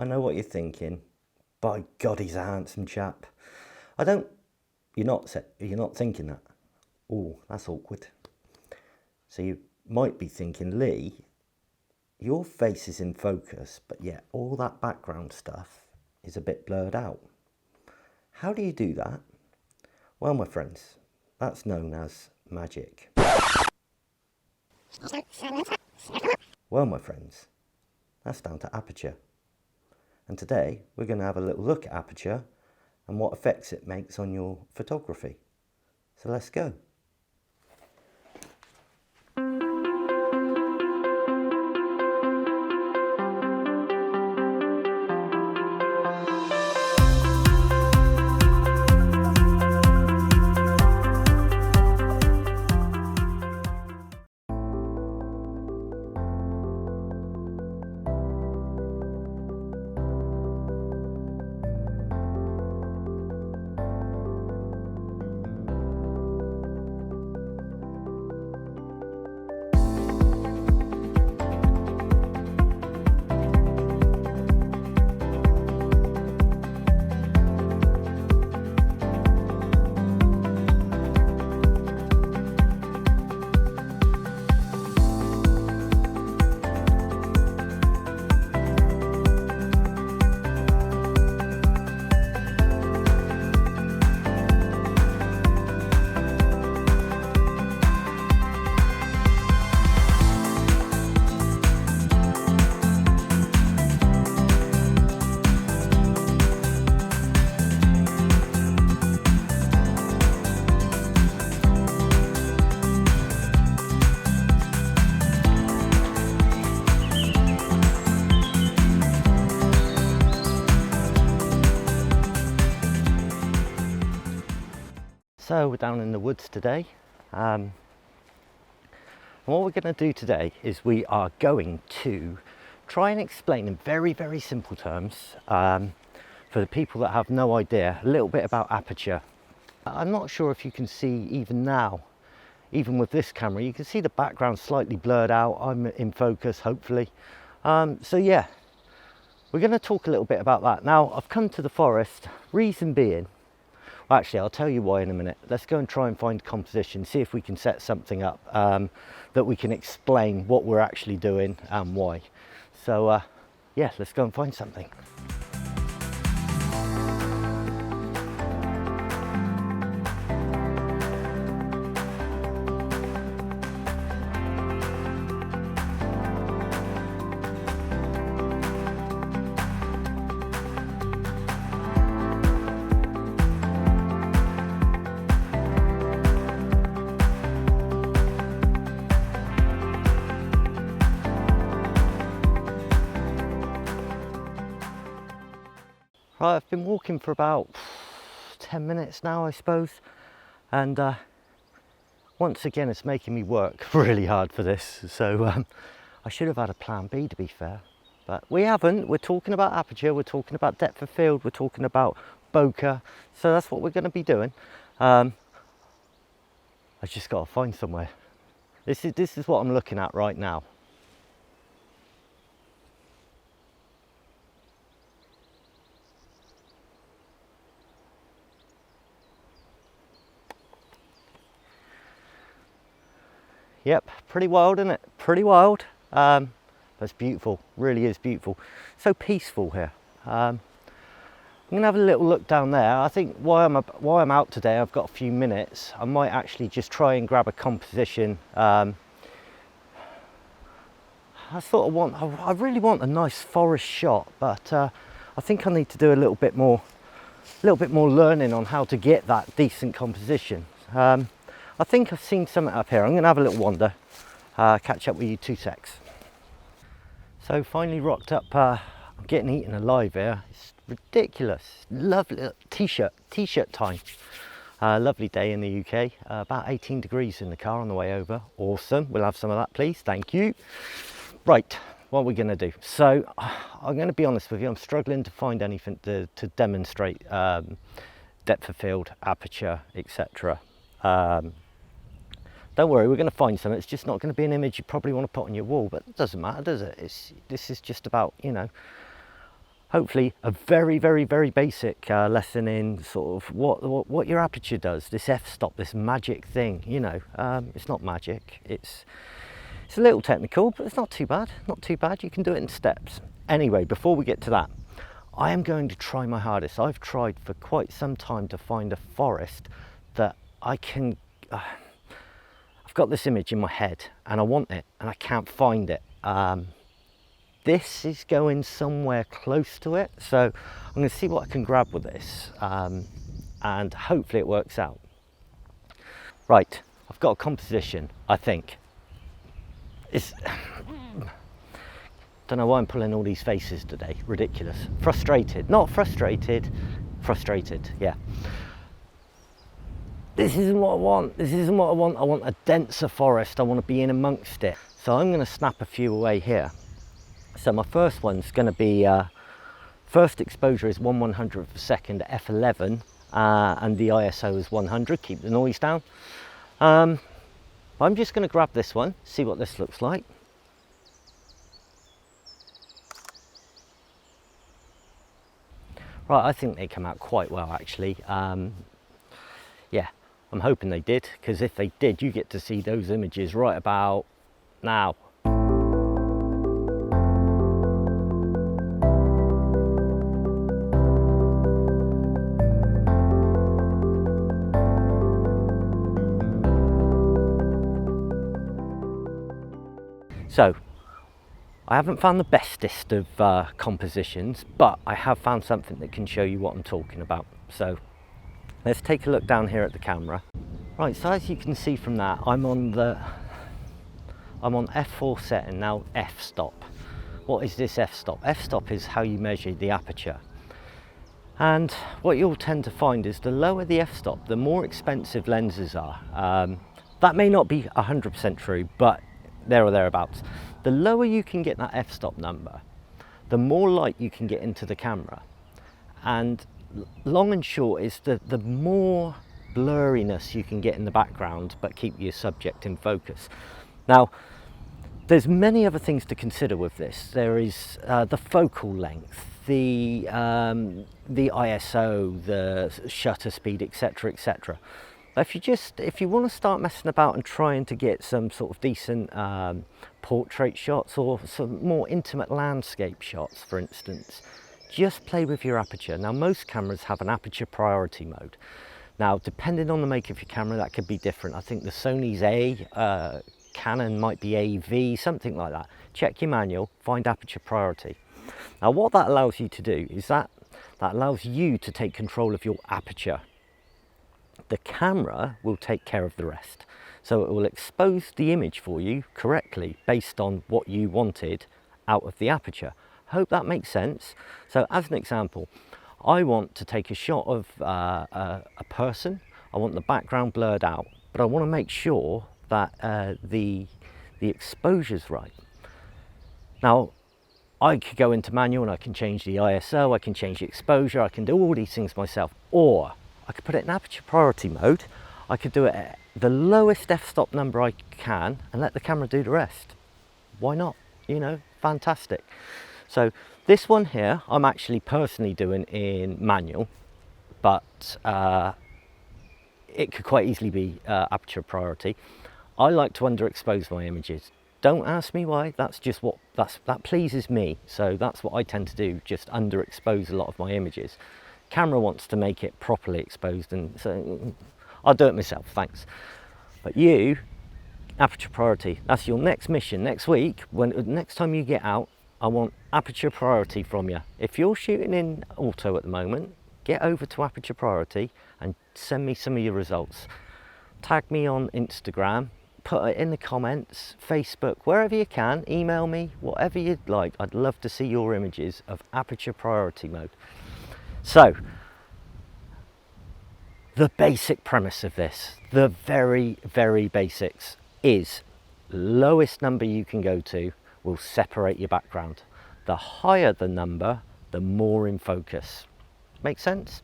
I know what you're thinking. By God, he's a handsome chap. You're not thinking that. Oh, that's awkward. So you might be thinking, Lee, your face is in focus, but yet all that background stuff is a bit blurred out. How do you do that? Well, my friends, that's known as magic. Well, my friends, that's down to Aperture. And today we're going to have a little look at Aperture and what effects it makes on your photography. So let's go. So we're down in the woods today, and what we're going to do today is we are going to try and explain in very, very simple terms, for the people that have no idea, a little bit about Aperture. I'm not sure if you can see even now, even with this camera, you can see the background slightly blurred out. I'm in focus, hopefully. So yeah, we're going to talk a little bit about that. Now, I've come to the forest, reason being, well, actually, I'll tell you why in a minute. Let's go and try and find composition, see if we can set something up that we can explain what we're actually doing and why. So yeah, let's go and find something. Right, I've been walking for about 10 minutes now, I suppose, and once again it's making me work really hard for this, so I should have had a plan B, to be fair, but we haven't. We're talking about Aperture, we're talking about depth of field, we're talking about bokeh, so that's what we're going to be doing. I just got to find somewhere. This is what I'm looking at right now. Yep, pretty wild, isn't it? Pretty wild. But it's beautiful, really is beautiful. So peaceful here. I'm gonna have a little look down there. I think while I'm out today, I've got a few minutes. I might actually just try and grab a composition. I really want a nice forest shot, but I think I need to do a little bit more learning on how to get that decent composition. I think I've seen something up here. I'm going to have a little wander, catch up with you 2 secs. So finally rocked up, I'm getting eaten alive here. It's ridiculous, lovely t-shirt time. Lovely day in the UK, about 18 degrees in the car on the way over. Awesome, we'll have some of that please, thank you. Right, what are we going to do? So I'm going to be honest with you, I'm struggling to find anything to demonstrate depth of field, aperture, etc. Don't worry, we're going to find something. It's just not going to be an image you probably want to put on your wall, but it doesn't matter, does it? This is just about, you know, hopefully a very, very, very basic lesson in sort of what your aperture does, this f-stop, this magic thing, you know. It's not magic, it's a little technical, but it's not too bad, not too bad. You can do it in steps. Anyway, before we get to that, I am going to try my hardest. I've tried for quite some time to find a forest that I can, I've got this image in my head and I want it and I can't find it. This is going somewhere close to it, so I'm going to see what I can grab with this, and hopefully it works out. Right, I've got a composition, I think. Don't know why I'm pulling all these faces today, ridiculous. Frustrated, not frustrated, frustrated, yeah. This isn't what I want, this isn't what I want. I want a denser forest, I want to be in amongst it. So I'm going to snap a few away here. So my first one's going to be, first exposure is 1/100th of a second, f11, and the ISO is 100, keep the noise down. I'm just going to grab this one, see what this looks like. Right, I think they come out quite well actually. Yeah, I'm hoping they did, because if they did, you get to see those images right about now. So, I haven't found the bestest of compositions, but I have found something that can show you what I'm talking about. So, let's take a look down here at the camera. Right, so as you can see from that, I'm on f4 setting now, f-stop. What is this f-stop? F-stop is how you measure the aperture. And what you'll tend to find is the lower the f-stop, the more expensive lenses are. That may not be 100% true, but there or thereabouts. The lower you can get that f-stop number, the more light you can get into the camera. And long and short is the more blurriness you can get in the background, but keep your subject in focus. Now, there's many other things to consider with this. There is the focal length, the ISO, the shutter speed, etc., etc. If you want to start messing about and trying to get some sort of decent portrait shots or some more intimate landscape shots, for instance, just play with your aperture. Now, most cameras have an aperture priority mode. Now, depending on the make of your camera, that could be different. I think the Sony's A, Canon might be AV, something like that. Check your manual, find aperture priority. Now, what that allows you to do is that allows you to take control of your aperture. The camera will take care of the rest. So it will expose the image for you correctly based on what you wanted out of the aperture. Hope that makes sense. So as an example, I want to take a shot of a person. I want the background blurred out, but I want to make sure that the exposure's right. Now, I could go into manual and I can change the ISO, I can change the exposure, I can do all these things myself, or I could put it in aperture priority mode. I could do it at the lowest f-stop number I can and let the camera do the rest. Why not? You know, fantastic. So this one here, I'm actually personally doing in manual, but it could quite easily be aperture priority. I like to underexpose my images. Don't ask me why, that's just that pleases me. So that's what I tend to do, just underexpose a lot of my images. Camera wants to make it properly exposed, and so I'll do it myself, thanks. But you, aperture priority, that's your next mission. Next week, next time you get out, I want aperture priority from you. If you're shooting in auto at the moment, get over to aperture priority and send me some of your results. Tag me on Instagram, put it in the comments, Facebook, wherever you can, email me, whatever you'd like. I'd love to see your images of aperture priority mode. So, the basic premise of this, the very, very basics, is lowest number you can go to will separate your background. The higher the number, the more in focus. Make sense?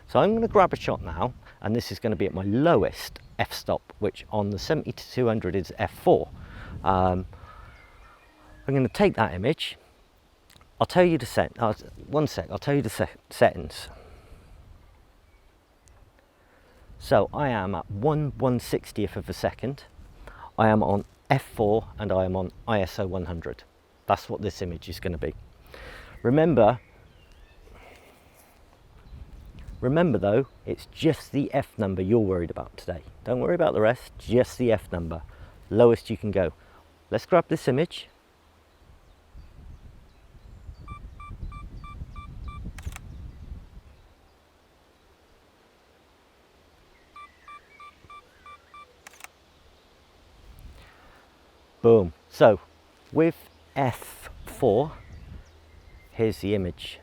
So I'm going to grab a shot now, and this is going to be at my lowest f-stop, which on the 70-200 is f4. I'm going to take that image. I'll tell you the one sec, I'll tell you the settings. So I am at 1/160th of a second. I am on f4 and I am on ISO 100. That's what this image is going to be. Remember though, it's just the F number you're worried about today. Don't worry about the rest, just the F number. Lowest you can go. Let's grab this image. Boom. So with F4, here's the image.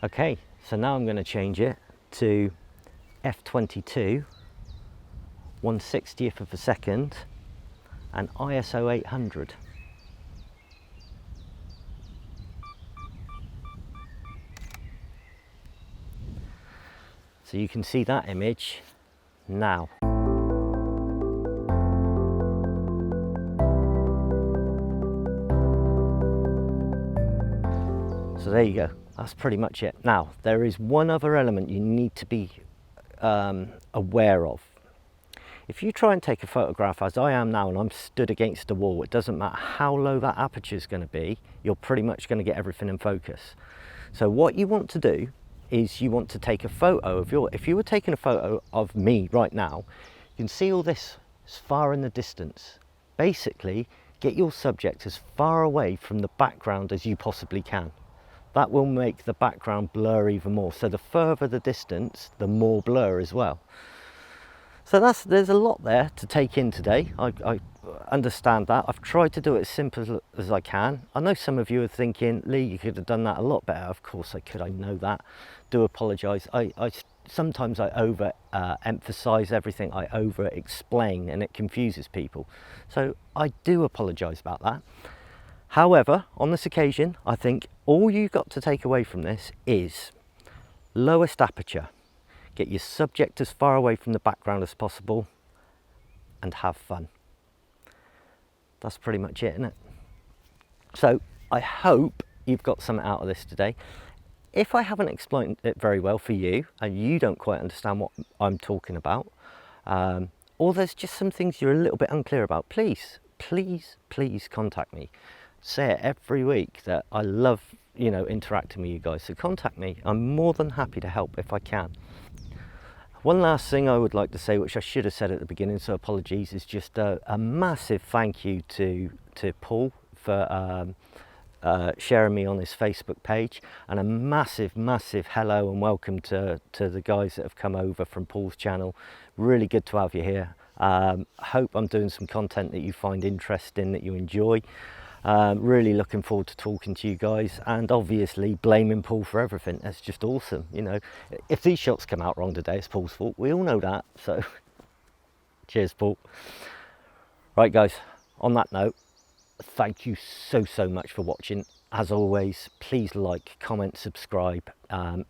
Okay, so now I'm going to change it to F22, 1/60th of a second, and ISO 800. So you can see that image now. So there you go, that's pretty much it. Now, there is one other element you need to be aware of. If you try and take a photograph as I am now and I'm stood against the wall, it doesn't matter how low that aperture is going to be, you're pretty much going to get everything in focus. So what you want to do is you want to take a photo of if you were taking a photo of me right now, you can see all this as far in the distance. Basically, get your subject as far away from the background as you possibly can. That will make the background blur even more. So the further the distance, the more blur as well. So there's a lot there to take in today. I understand that. I've tried to do it as simple as I can. I know some of you are thinking, Lee, you could have done that a lot better. Of course I could, I know that. Do apologise. Sometimes I over emphasise everything, I over explain, and it confuses people. So I do apologise about that. However, on this occasion, I think all you've got to take away from this is lowest aperture. Get your subject as far away from the background as possible and have fun. That's pretty much it, isn't it? So I hope you've got something out of this today. If I haven't explained it very well for you and you don't quite understand what I'm talking about, or there's just some things you're a little bit unclear about, please contact me. Say it every week that I love, interacting with you guys. So contact me. I'm more than happy to help if I can. One last thing I would like to say, which I should have said at the beginning, so apologies, is just a massive thank you to Paul for sharing me on his Facebook page, and a massive hello and welcome to the guys that have come over from Paul's channel. Really good to have you here. Hope I'm doing some content that you find interesting, that you enjoy. Really looking forward to talking to you guys, and obviously blaming Paul for everything. That's just awesome. If these shots come out wrong today, it's Paul's fault. We all know that. So cheers, Paul. Right guys, on that note, thank you so much for watching. As always, please like, comment, subscribe.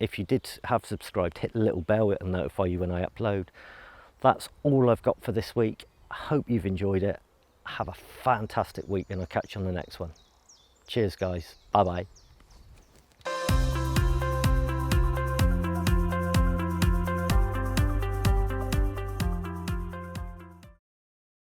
If you did have subscribed, hit the little bell, it'll notify you when I upload. That's all I've got for this week. I hope you've enjoyed it. Have a fantastic week, and I'll catch you on the next one. Cheers guys, bye bye.